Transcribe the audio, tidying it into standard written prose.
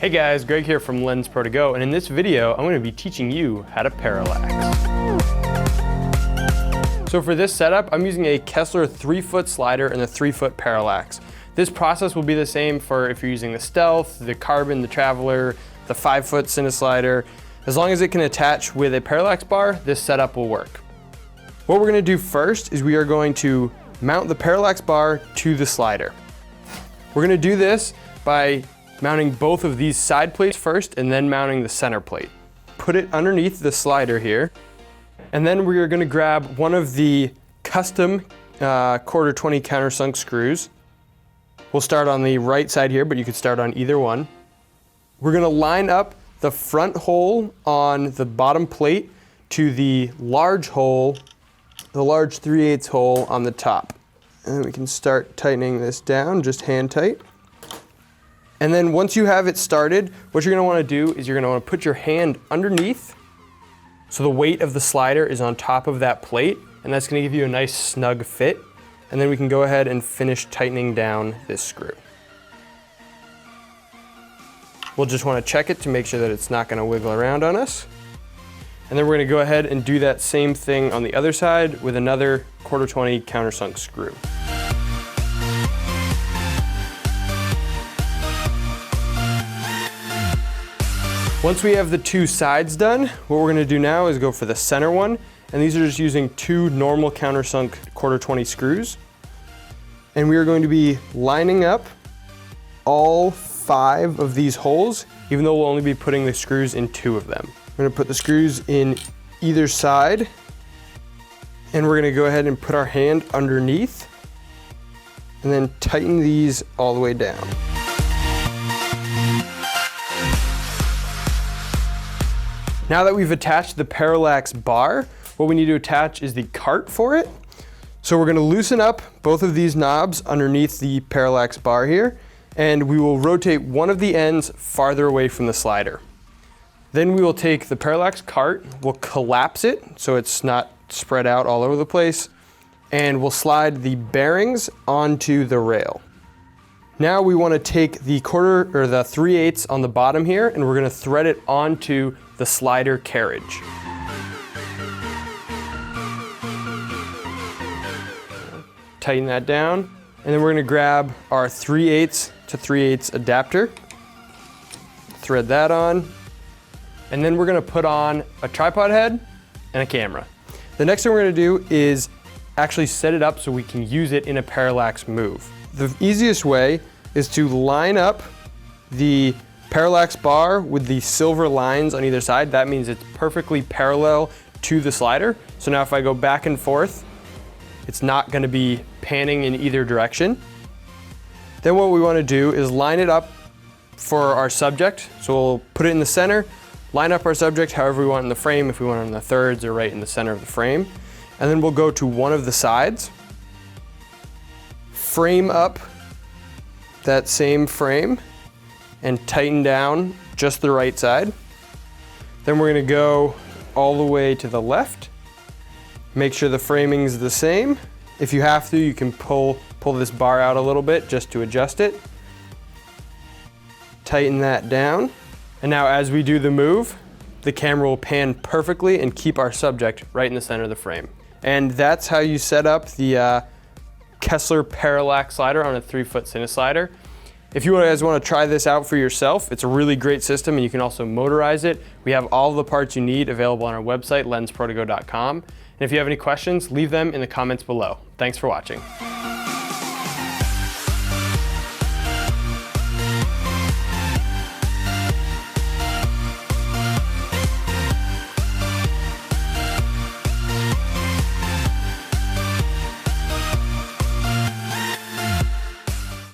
Hey guys, Greg here from LensProToGo, and in this video, I'm going to be teaching you how to parallax. So for this setup, I'm using a Kessler 3-foot slider and a 3-foot parallax. This process will be the same for if you're using the Stealth, the Carbon, the Traveler, the 5-foot Cineslider. As long as it can attach with a parallax bar, this setup will work. What we're going to do first is we are going to mount the parallax bar to the slider. We're going to do this by mounting both of these side plates first and then mounting the center plate. Put it underneath the slider here, and then we are going to grab one of the custom quarter 20 countersunk screws. We'll start on the right side here, but you could start on either one. We're going to line up the front hole on the bottom plate to the large hole, the large 3/8 hole on the top. And then we can start tightening this down, just hand tight. And then once you have it started, what you're going to want to do is you're going to want to put your hand underneath so the weight of the slider is on top of that plate, and that's going to give you a nice snug fit. And then we can go ahead and finish tightening down this screw. We'll just want to check it to make sure that it's not going to wiggle around on us. And then we're going to go ahead and do that same thing on the other side with another quarter 20 countersunk screw. Once we have the two sides done, what we're going to do now is go for the center one, and these are just using two normal countersunk quarter 20 screws. And we are going to be lining up all 5 of these holes, even though we'll only be putting the screws in 2 of them. We're going to put the screws in either side, and we're going to go ahead and put our hand underneath and then tighten these all the way down. Now that we've attached the parallax bar, what we need to attach is the cart for it. So we're going to loosen up both of these knobs underneath the parallax bar here, and we will rotate one of the ends farther away from the slider. Then we will take the parallax cart, we'll collapse it so it's not spread out all over the place, and we'll slide the bearings onto the rail. Now we want to take the the 3/8 on the bottom here, and we're going to thread it onto the slider carriage. Tighten that down, and then we're going to grab our 3/8 to 3/8 adapter, thread that on, and then we're going to put on a tripod head and a camera. The next thing we're going to do is actually set it up so we can use it in a parallax move. The easiest way is to line up the parallax bar with the silver lines on either side. That means it's perfectly parallel to the slider. So now if I go back and forth, it's not going to be panning in either direction. Then what we want to do is line it up for our subject. So we'll put it in the center, line up our subject however we want in the frame, if we want it on the thirds or right in the center of the frame. And then we'll go to one of the sides, frame up that same frame, and tighten down just the right side. Then we're going to go all the way to the left. Make sure the framing is the same. If you have to, you can pull this bar out a little bit just to adjust it. Tighten that down. And now as we do the move, the camera will pan perfectly and keep our subject right in the center of the frame. And that's how you set up the Kessler Parallax slider on a 3-foot Cineslider. If you guys want to try this out for yourself, it's a really great system, and you can also motorize it. We have all the parts you need available on our website, LensProToGo.com. And if you have any questions, leave them in the comments below. Thanks for watching.